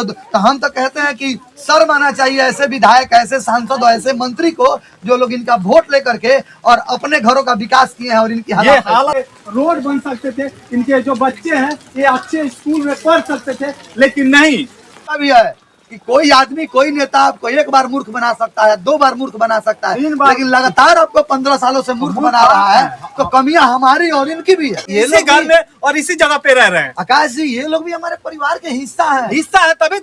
तो हम तो कहते हैं कि शर्म आना चाहिए ऐसे विधायक, ऐसे सांसद और ऐसे मंत्री को जो लोग इनका वोट लेकर के और अपने घरों का विकास किए हैं और इनकी हालत रोड बन सकते थे, इनके जो बच्चे हैं ये अच्छे स्कूल में पढ़ सकते थे, लेकिन नहीं। अभी है कि कोई आदमी, कोई नेता आपको एक बार मूर्ख बना सकता है, 2 बार मूर्ख बना सकता है, लेकिन लगातार आपको 15 सालों से मूर्ख बना रहा है। तो कमियां हमारी और इनकी भी है। ये इसी घर में और इसी जगह पे रह रहे हैं। आकाश जी, ये लोग भी हमारे परिवार के हिस्सा है तभी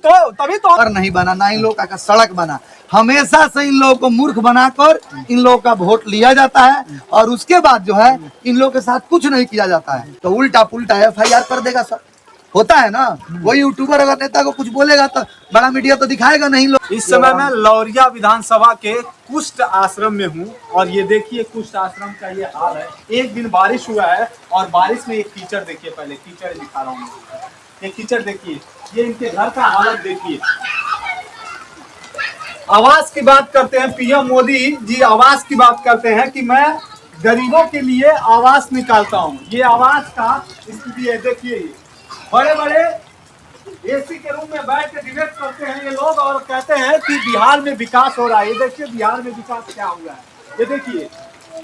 तो और नहीं बना, ना इन लोगों का सड़क बना। हमेशा से इन लोगों को मूर्ख बनाकर इन लोगों का वोट लिया जाता है और उसके बाद जो है इन लोगों के साथ कुछ नहीं किया जाता है। तो उल्टा पुल्टा FIR कर देगा सब, होता है ना। कोई यूट्यूबर अगर नेता को कुछ बोलेगा तो बड़ा मीडिया तो दिखाएगा नहीं। लोग इस समय मैं लौरिया विधानसभा के कुष्ठ आश्रम में हूँ और ये देखिए कुष्ठ आश्रम का ये हाल है। एक दिन बारिश हुआ है और बारिश में एक कीचड़ देखिए, पहले कीचड़ दिखा रहा हूँ। ये कीचड़ देखिए, ये इनके घर का हालत देखिए। आवास की बात करते हैं, PM मोदी जी आवास की बात करते हैं कि मैं गरीबों के लिए आवास निकालता हूँ। ये आवास का स्थिति है, देखिए बड़े बड़े AC के रूम में बैठ के डिबेट करते हैं ये लोग और कहते हैं कि बिहार में विकास हो रहा है। ये देखिए बिहार में विकास क्या हुआ है। ये देखिए,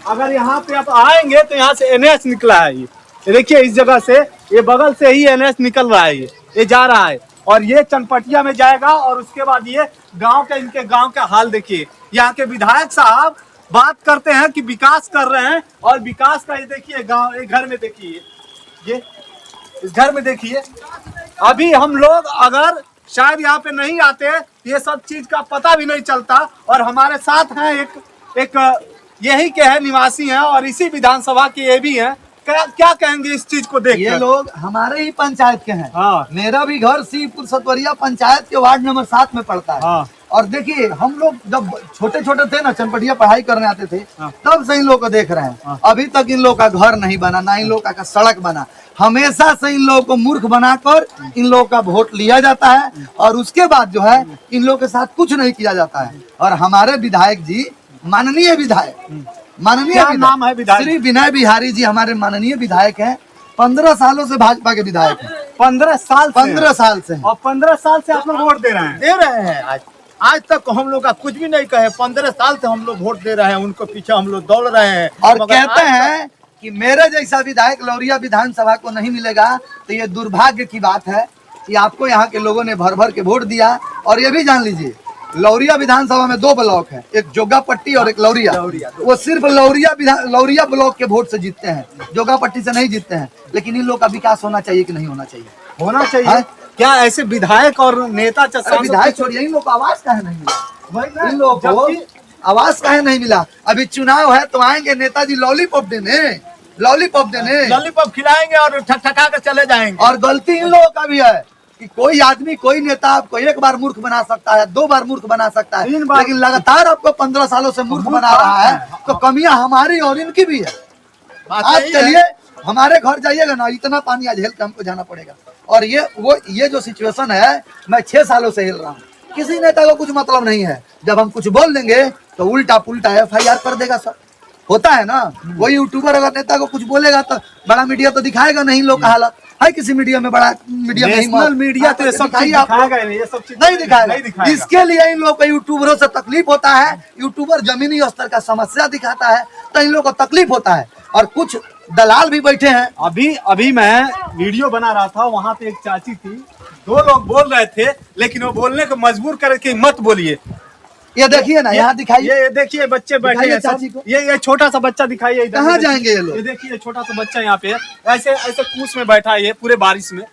अगर यहाँ पे आप आएंगे तो यहाँ से NH निकला है। ये देखिए, इस जगह से, ये बगल से ही NH निकल रहा है। ये जा रहा है और ये चनपटिया में जाएगा और उसके बाद ये गांव का, इनके गांव का हाल देखिए। यहाँ के विधायक साहब बात करते हैं कि विकास कर रहे हैं और विकास का ये देखिए गांव, एक घर में देखिए, ये इस घर में देखिए। अभी हम लोग अगर शायद यहाँ पे नहीं आते ये सब चीज का पता भी नहीं चलता। और हमारे साथ हैं एक यही के हैं, निवासी हैं और इसी विधानसभा के ये भी हैं। क्या कहेंगे इस चीज को देख? ये लोग हमारे ही पंचायत के हैं। हाँ। मेरा भी घर सीपुर सतवरिया पंचायत के वार्ड नंबर 7 में पड़ता है। हाँ। और देखिए, हम लोग जब छोटे छोटे थे ना, चनपटिया पढ़ाई करने आते थे, तब से इन लोग को देख रहे हैं। अभी तक इन लोग का घर नहीं बना, ना इन लोग का सड़क बना। हमेशा से इन लोगों को मूर्ख बनाकर इन लोगों का वोट लिया जाता है और उसके बाद जो है इन लोगों के साथ कुछ नहीं किया जाता है। और हमारे विधायक जी, माननीय विधायक, नाम है विधायक? श्री विनय बिहारी जी हमारे माननीय विधायक हैं। 15 सालों से भाजपा के विधायक हैं। 15 साल से? 15 साल से। और 15 साल से आप लोग वोट दे रहे हैं? आज तक हम लोग का कुछ भी नहीं कहे। 15 साल से हम लोग वोट दे रहे हैं, उनको पीछे हम लोग दौड़ रहे हैं और कहते हैं कि मेरे जैसा विधायक लौरिया विधानसभा को नहीं मिलेगा। तो ये दुर्भाग्य की बात है कि आपको यहाँ के लोगों ने भर भर के वोट दिया। और ये भी जान लीजिए, लौरिया विधानसभा में 2 ब्लॉक है, एक जोगापट्टी और एक लौरिया। वो सिर्फ लौरिया ब्लॉक के वोट से जीतते हैं, जोगापट्टी से नहीं जीतते हैं। लेकिन इन लोग का विकास होना चाहिए कि नहीं होना चाहिए? होना चाहिए। क्या ऐसे विधायक और नेता, विधायक छोड़िए, इन लोग को आवाज काहे नहीं मिला? इन लोग को आवाज काहे नहीं मिला? अभी चुनाव है तो आएंगे नेताजी लॉलीपॉप देने, लॉलीपॉप खिलाएंगे और ठकठका कर चले जाएंगे। और गलती इन लोगों का भी है कि कोई आदमी, कोई नेता आपको एक बार मूर्ख बना सकता है, 2 बार मूर्ख बना सकता है, लेकिन लगातार आपको 15 सालों से मूर्ख बना रहा है। तो कमियां हमारी और इनकी भी है। आज चलिए हमारे घर जाइएगा ना, इतना पानी आज हिल के हमको जाना पड़ेगा। और ये जो सिचुएशन है, मैं 6 सालों से हिल रहा हूँ। किसी नेता को कुछ मतलब नहीं है। जब हम कुछ बोल देंगे तो उल्टा पुल्टा FIR कर देगा सब, होता है ना। कोई यूट्यूबर अगर नेता को कुछ बोलेगा तो बड़ा मीडिया तो दिखाएगा नहीं। लोग का हालत है किसी मीडिया में, बड़ा मीडिया नेशनल मीडिया तो ये सब चीज दिखाएगा ही नहीं, ये सब चीज नहीं दिखाएगा। इसके लिए इन लोग को यूट्यूबरों से तकलीफ होता है। यूट्यूबर जमीनी स्तर का समस्या दिखाता है तो इन लोग को तकलीफ होता है। और कुछ दलाल भी बैठे हैं। अभी मैं वीडियो बना रहा था, वहाँ पे एक चाची थी, 2 लोग बोल रहे थे लेकिन वो बोलने को मजबूर करके मत बोलिए। ये देखिए ना, यहाँ दिखाइए। ये देखिए बच्चे बैठे हैं चाची को। ये छोटा सा बच्चा दिखाइए। कहाँ जाएंगे ये लोग? ये देखिए छोटा सा बच्चा यहाँ पे ऐसे कूस में बैठा है, ये पूरे बारिश में।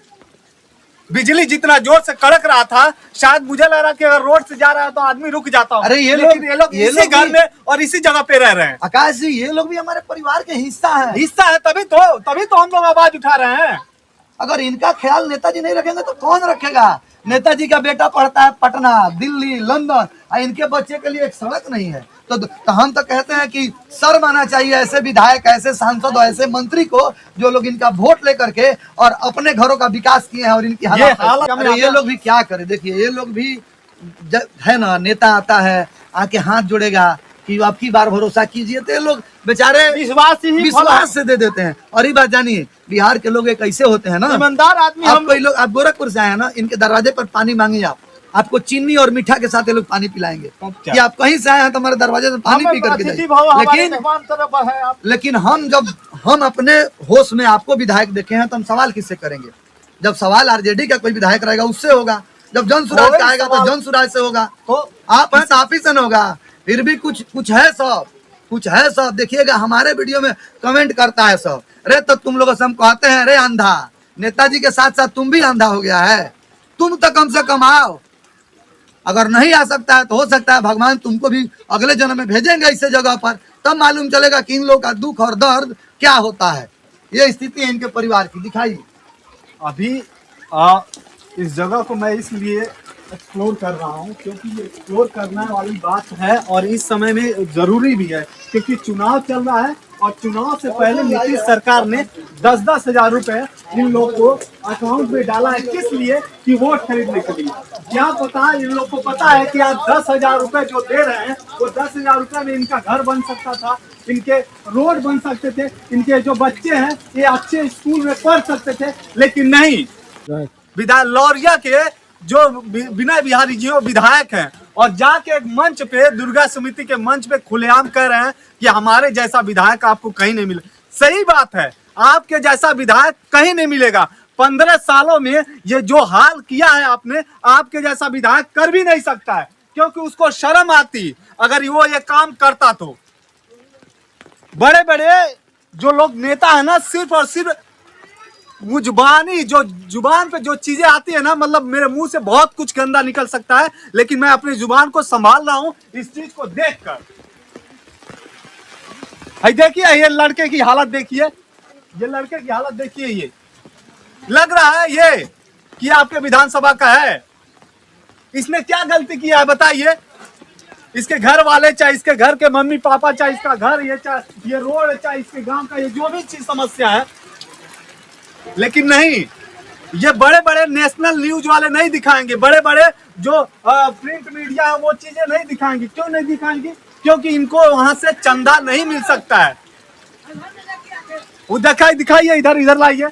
बिजली जितना जोर से कड़क रहा था, शायद मुझे लग रहा कि अगर रोड से जा रहा है तो आदमी रुक जाता। अरे ये लोग इसी घर में और इसी जगह पे रह रहे हैं। आकाश जी, ये लोग भी हमारे परिवार के हिस्सा है। तभी तो हम लोग आवाज उठा रहे हैं। अगर इनका ख्याल नेताजी नहीं रखेंगे तो कौन रखेगा? नेताजी का बेटा पढ़ता है पटना, दिल्ली, लंदन, और इनके बच्चे के लिए एक सड़क नहीं है। तो हम तो कहते हैं कि शर्म आना चाहिए ऐसे विधायक, ऐसे सांसद और ऐसे मंत्री को जो लोग इनका वोट लेकर के और अपने घरों का विकास किए हैं और इनकी हालत। ये लोग भी क्या करें? देखिए, ये लोग भी है ना, नेता आता है आके हाथ जोड़ेगा कि आपकी बार भरोसा कीजिए, तो ये लोग बेचारे विश्वास से दे देते हैं। और ये बात जानिए, बिहार के लोग एक ऐसे होते हैं ना, ईमानदार आदमी। आप कोई लोग, आप गोरखपुर से आए हैं ना, इनके दरवाजे पर पानी मांगिए आपको चीनी और मीठा के साथ ये लोग पानी पिलाएंगे। कि आप कहीं से आए हैं तो हमारे दरवाजे से पानी पी करके जाइए। लेकिन हम अपने होश में आपको विधायक देखे हैं तो हम सवाल किससे करेंगे? जब सवाल आरजेडी का कोई विधायक रहेगा उससे होगा, जब जन सुराज का आएगा तो जन सुराज से होगा, तो आप हैं तो आप ही से न होगा। फिर भी कुछ है सब, कुछ है सब। देखिएगा हमारे वीडियो में कमेंट करता है सब, अरे तो तुम लोगों से हम कहते हैं, अरे अंधा, नेताजी के साथ साथ तुम भी अंधा हो गया है, तुम तो कम से कम आओ। अगर नहीं आ सकता है तो हो सकता है भगवान तुमको भी अगले जन्म में भेजेंगे ऐसे जगह पर, तब मालूम चलेगा कि इन लोगों का दुख और दर्द क्या होता है। ये स्थिति है इनके परिवार की। दिखाइए अभी इस जगह को मैं इसलिए एक्सप्लोर कर रहा हूँ क्योंकि ये एक्सप्लोर करने वाली बात है और इस समय में जरूरी भी है, क्योंकि चुनाव चल रहा है और चुनाव से पहले नीतीश सरकार ने 10-10 हजार रुपए इन लोग को अकाउंट में डाला है। किस लिए? कि वोट खरीदने के लिए। क्या पता है, इन लोग को पता है कि आप 10,000 रुपए जो दे रहे हैं वो 10,000 रुपए में इनका घर बन सकता था, इनके रोड बन सकते थे, इनके जो बच्चे हैं ये अच्छे स्कूल में पढ़ सकते थे। लेकिन नहीं, विधायक लौरिया के जो विनय बिहारी जी वो विधायक हैं और जाके एक मंच पे, दुर्गा समिति के मंच पे खुलेआम कह रहे हैं कि हमारे जैसा विधायक आपको कहीं नहीं मिले। सही बात है, आपके जैसा विधायक कहीं नहीं मिलेगा। 15 सालों में ये जो हाल किया है आपने, आपके जैसा विधायक कर भी नहीं सकता है, क्योंकि उसको शर्म आती अगर वो ये काम करता तो। बड़े बड़े जो लोग नेता है ना, सिर्फ और सिर्फ जुबानी, जो जुबान पे जो चीजें आती है ना, मतलब मेरे मुंह से बहुत कुछ गंदा निकल सकता है, लेकिन मैं अपनी जुबान को संभाल रहा हूं इस चीज को देखकर। देखिए ये लड़के की हालत देखिए, ये लड़के की हालत देखिए। ये लग रहा है ये कि आपके विधानसभा का है। इसने क्या गलती किया है बताइए? इसके घर वाले, चाहे इसके घर के मम्मी पापा, चाहे इसका घर, ये चाहे ये रोड, चाहे इसके गांव का ये जो भी चीज समस्या है, लेकिन नहीं, ये बड़े बड़े नेशनल न्यूज वाले नहीं दिखाएंगे, बड़े बड़े जो प्रिंट मीडिया है वो चीजें नहीं दिखाएंगे। क्यों नहीं दिखाएंगे? क्योंकि इनको वहां से चंदा नहीं मिल सकता है। वो दिखाइए, इधर लाइए,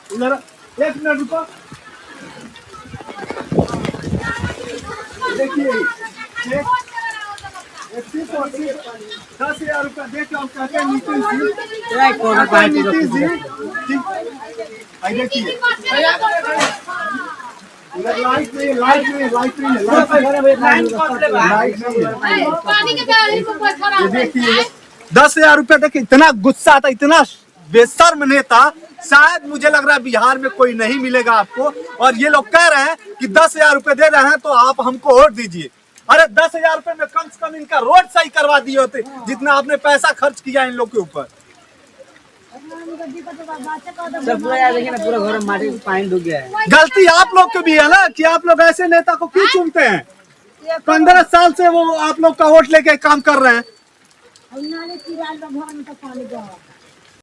इधर 1 मिनट रुको। देखिए 10,000 रुपया देख लो, कहते हैं नीतीश जी, नीतीश जी। देखिए लाइट नहीं, लाइट नहीं, लाइट नहीं, देखिए 10,000 रुपया। देखिए इतना गुस्सा था, इतना बेशर्म नेता शायद मुझे लग रहा है बिहार में कोई नहीं मिलेगा आपको। और ये लोग कह रहे हैं कि 10,000 रुपए दे रहे हैं तो आप हमको वोट दीजिए। अरे 10,000 रुपए में कम से कम इनका रोड सही करवा दिए होते, जितना आपने पैसा खर्च किया इन लोग के ऊपर। पूरा घर में माटी पानी डूब गया है। गलती आप लोग की भी है ना, कि आप लोग ऐसे नेता को क्यों चुनते हैं? 15 साल से वो आप लोग का वोट लेके काम कर रहे हैं।